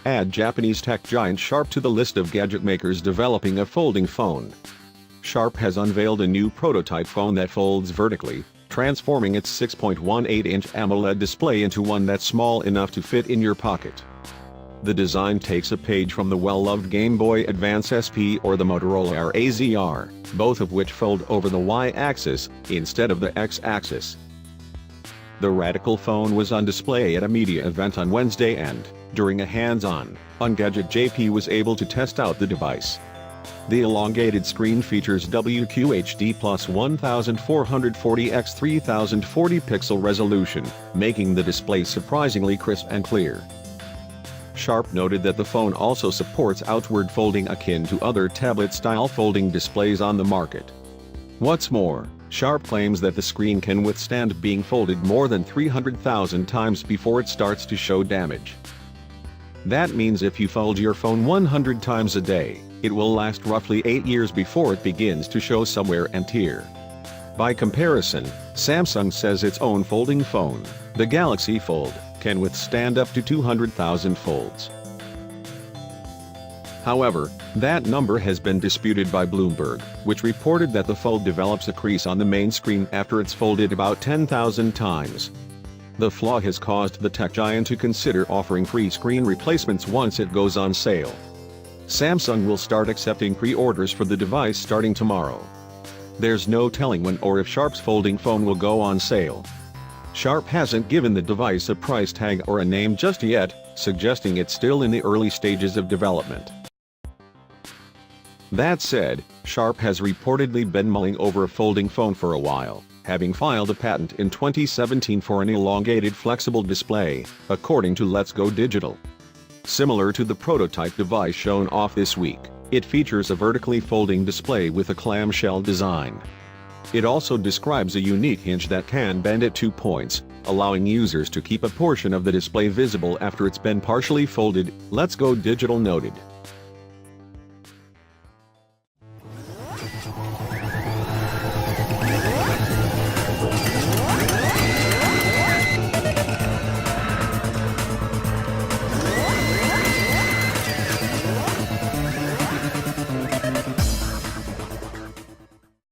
Add Japanese tech giant Sharp to the list of gadget makers developing a folding phone. Sharp has unveiled a new prototype phone that folds vertically, transforming its 6.18-inch AMOLED display into one that's small enough to fit in your pocket. The design takes a page from the well-loved Game Boy Advance SP or the Motorola RAZR, both of which fold over the Y-axis, instead of the X-axis. The radical phone was on display at a media event on Wednesday and, during a hands-on, Engadget JP was able to test out the device. The elongated screen features WQHD plus 1440 x 3040 pixel resolution, making the display surprisingly crisp and clear. Sharp noted that the phone also supports outward folding akin to other tablet-style folding displays on the market. What's more, Sharp claims that the screen can withstand being folded more than 300,000 times before it starts to show damage. That means if you fold your phone 100 times a day, it will last roughly 8 years before it begins to show some wear and tear. By comparison, Samsung says its own folding phone, the Galaxy Fold, can withstand up to 200,000 folds. However, that number has been disputed by Bloomberg, which reported that the Fold develops a crease on the main screen after it's folded about 10,000 times. The flaw has caused the tech giant to consider offering free screen replacements once it goes on sale. Samsung will start accepting pre-orders for the device starting tomorrow. There's no telling when or if Sharp's folding phone will go on sale. Sharp hasn't given the device a price tag or a name just yet, suggesting it's still in the early stages of development. That said, Sharp has reportedly been mulling over a folding phone for a while, having filed a patent in 2017 for an elongated flexible display, according to Let's Go Digital. Similar to the prototype device shown off this week, it features a vertically folding display with a clamshell design. It also describes a unique hinge that can bend at 2 points, allowing users to keep a portion of the display visible after it's been partially folded, Let's Go Digital noted.